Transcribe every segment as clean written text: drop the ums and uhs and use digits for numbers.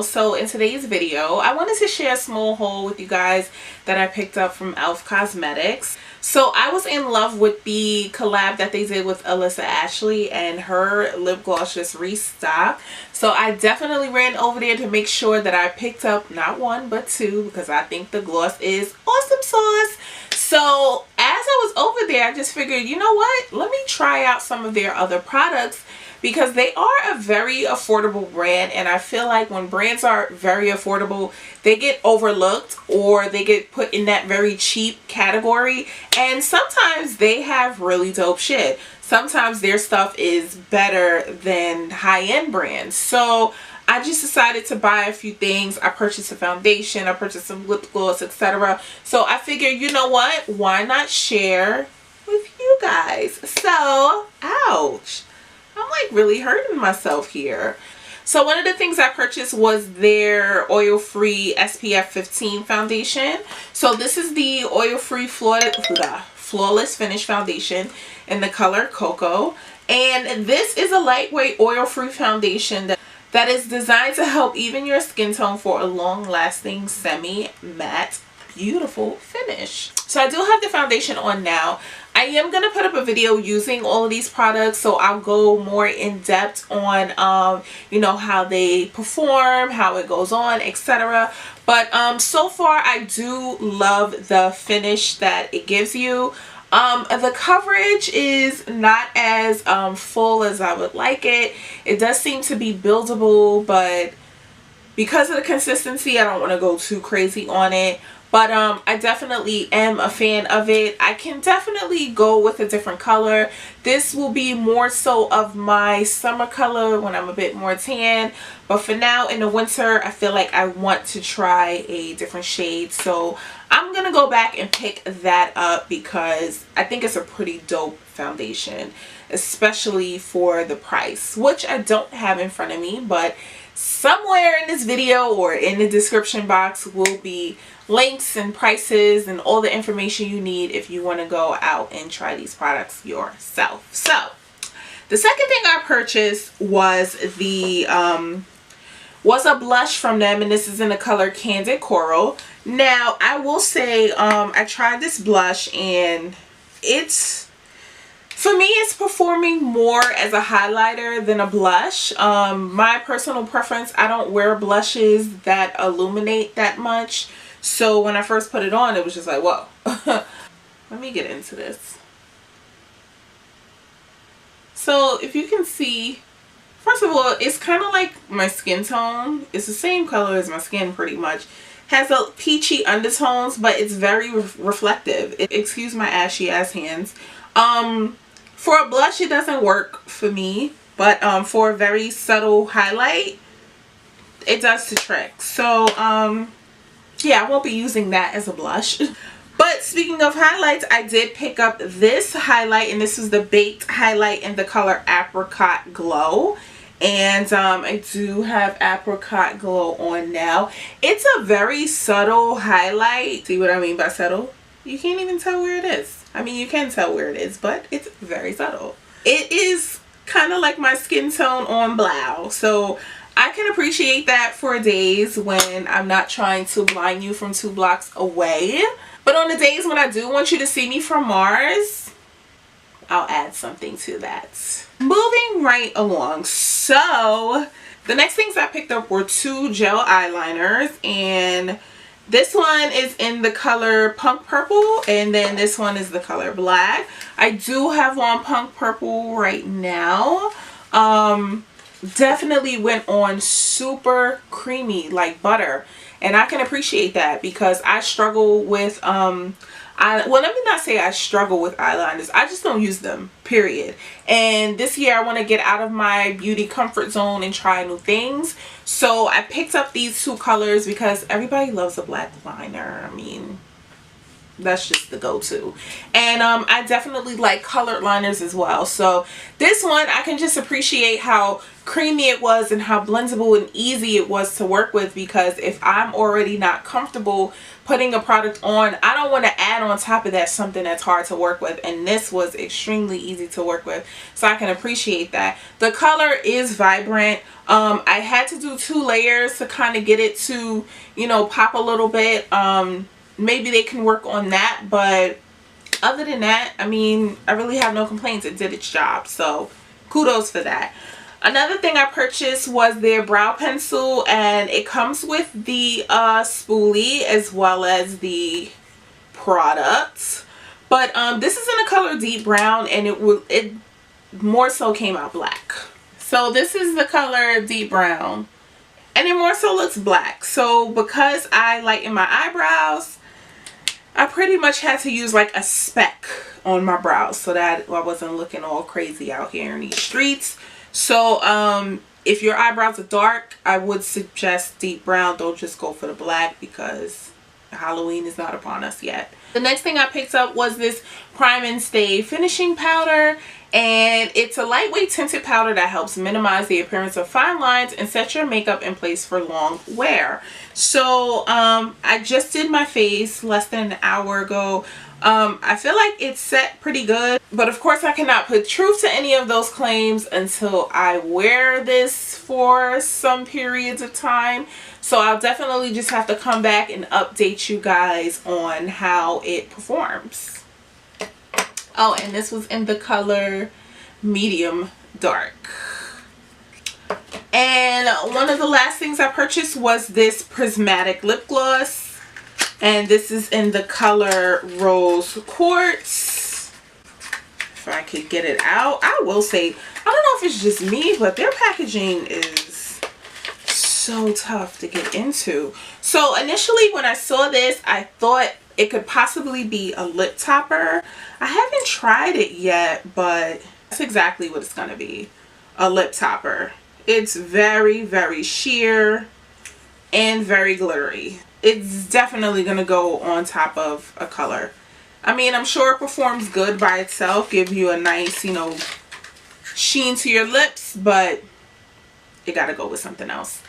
So in today's video, I wanted to share a small haul with you guys that I picked up from e.l.f. Cosmetics. So I was in love with the collab that they did with Alyssa Ashley, and her lip gloss just restocked. So I definitely ran over there to make sure that I picked up not one but two, because I think the gloss is awesome sauce. So as I was over there, I just figured, you know what, let me try out some of their other products, because they are a very affordable brand, and I feel like when brands are very affordable, they get overlooked or they get put in that very cheap category. And sometimes they have really dope shit. Sometimes their stuff is better than high-end brands. So I just decided to buy a few things. I purchased a foundation, I purchased some lip gloss, etc. So I figured, you know what, why not share with you guys? So, ouch, I'm like really hurting myself here. So one of the things I purchased was their oil-free SPF 15 foundation. So this is the oil-free flawless finish foundation in the color Cocoa. And this is a lightweight oil-free foundation that is designed to help even your skin tone for a long-lasting semi-matte beautiful finish. So I do have the foundation on now. I am going to put up a video using all of these products, so I'll go more in depth on you know, how they perform, how it goes on, etc. But so far I do love the finish that it gives you. The coverage is not as full as I would like it. It does seem to be buildable, but because of the consistency, I don't want to go too crazy on it. But I definitely am a fan of it. I can definitely go with a different color. This will be more so of my summer color when I'm a bit more tan. But for now, in the winter, I feel like I want to try a different shade. So I'm going to go back and pick that up because I think it's a pretty dope foundation, especially for the price, which I don't have in front of me. But somewhere in this video or in the description box will be links and prices and all the information you need if you want to go out and try these products yourself. So the second thing I purchased was a blush from them, and this is in the color Candid Coral. Now I will say I tried this blush, and for me, it's performing more as a highlighter than a blush. My personal preference, I don't wear blushes that illuminate that much. So when I first put it on, it was just like, whoa. Let me get into this. So if you can see, first of all, it's kind of like my skin tone. It's the same color as my skin pretty much. Has a peachy undertones, but it's very reflective. Excuse my ashy ass hands. For a blush, it doesn't work for me, but for a very subtle highlight, it does the trick. So yeah, I won't be using that as a blush. But speaking of highlights, I did pick up this highlight, and this is the Baked highlight in the color Apricot Glow. And I do have Apricot Glow on now. It's a very subtle highlight. See what I mean by subtle? You can't even tell where it is. I mean, you can tell where it is, but it's very subtle. It is kind of like my skin tone on Blow. So I can appreciate that for days when I'm not trying to blind you from 2 blocks away. But on the days when I do want you to see me from Mars, I'll add something to that. Moving right along. So the next things I picked up were 2 gel eyeliners, and this one is in the color Punk Purple, and then this one is the color Black. I do have on Punk Purple right now. Definitely went on super creamy like butter, and I can appreciate that because I struggle with well, let me not say I struggle with eyeliners. I just don't use them, period. And this year I want to get out of my beauty comfort zone and try new things. So I picked up these 2 colors because everybody loves a black liner. I mean, that's just the go-to. And I definitely like colored liners as well. So this one, I can just appreciate how creamy it was and how blendable and easy it was to work with, because if I'm already not comfortable putting a product on, I don't want to add on top of that something that's hard to work with, and this was extremely easy to work with, so I can appreciate that. The color is vibrant. I had to do 2 layers to kind of get it to, you know, pop a little bit. Maybe they can work on that, but other than that, I mean, I really have no complaints. It did its job, so kudos for that. Another thing I purchased was their brow pencil, and it comes with the spoolie as well as the product. But this is in the color deep brown, and it more so came out black. So this is the color deep brown, and it more so looks black. So because I lighten my eyebrows, I pretty much had to use like a speck on my brows so that I wasn't looking all crazy out here in these streets. So if your eyebrows are dark, I would suggest deep brown. Don't just go for the black, because Halloween is not upon us yet. The next thing I picked up was this Prime and Stay finishing powder, and it's a lightweight tinted powder that helps minimize the appearance of fine lines and set your makeup in place for long wear. So I just did my face less than an hour ago. I feel like it's set pretty good, but of course I cannot put truth to any of those claims until I wear this for some periods of time. So I'll definitely just have to come back and update you guys on how it performs. Oh, and this was in the color medium dark. And one of the last things I purchased was this prismatic lip gloss, and this is in the color Rose Quartz. If I could get it out. I will say, I don't know if it's just me, but their packaging is so tough to get into. So initially when I saw this, I thought it could possibly be a lip topper. I haven't tried it yet, but that's exactly what it's gonna be, a lip topper. It's very, very sheer and very glittery. It's definitely gonna go on top of a color. I mean, I'm sure it performs good by itself, give you a nice, you know, sheen to your lips, but it gotta go with something else.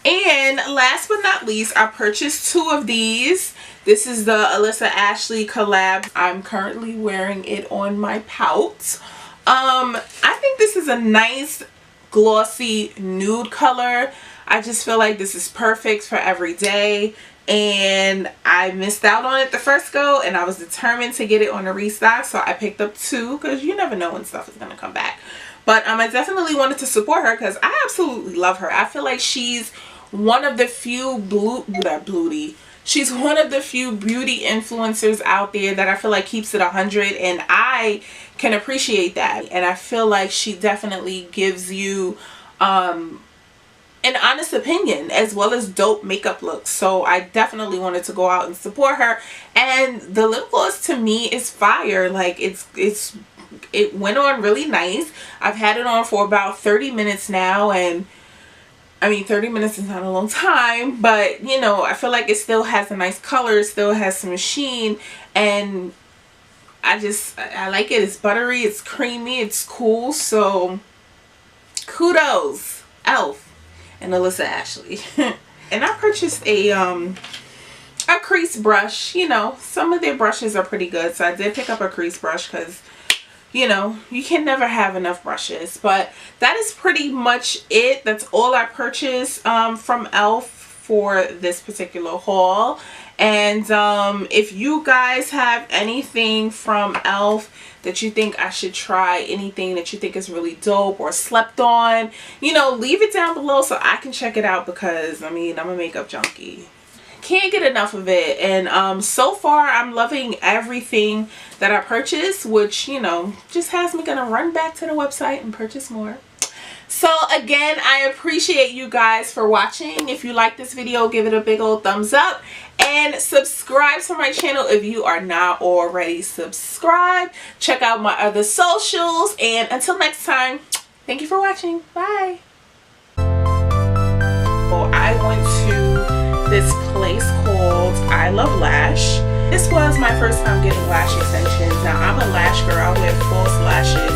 And last but not least, I purchased 2 of these. This is the Alyssa Ashley collab. I'm currently wearing it on my pout. I think this is a nice glossy nude color. I just feel like this is perfect for every day, and I missed out on it the first go, and I was determined to get it on a restock, so I picked up 2 because you never know when stuff is going to come back. But I definitely wanted to support her because I absolutely love her. I feel like she's one of the few she's one of the few beauty influencers out there that I feel like keeps it 100, and I can appreciate that. And I feel like she definitely gives you an honest opinion as well as dope makeup looks. So I definitely wanted to go out and support her. And the lip gloss to me is fire. Like it went on really nice. I've had it on for about 30 minutes now, and I mean 30 minutes is not a long time, but you know, I feel like it still has a nice color, it still has some sheen, and I like it. It's buttery, it's creamy, it's cool. So kudos, Elf and Alyssa Ashley. And I purchased a crease brush. You know, some of their brushes are pretty good, so I did pick up a crease brush because, you know, you can never have enough brushes. But that is pretty much it. That's all I purchased from Elf for this particular haul. And if you guys have anything from Elf that you think I should try, anything that you think is really dope or slept on, you know, leave it down below so I can check it out, because I mean, I'm a makeup junkie. Can't get enough of it. And so far I'm loving everything that I purchased, which, you know, just has me gonna run back to the website and purchase more. So again, I appreciate you guys for watching. If you like this video, give it a big old thumbs up and subscribe to my channel if you are not already subscribed. Check out my other socials, and until next time, thank you for watching. Bye. I went to this place called I Love Lash. This was my first time getting lash extensions. Now I'm a lash girl, I wear false lashes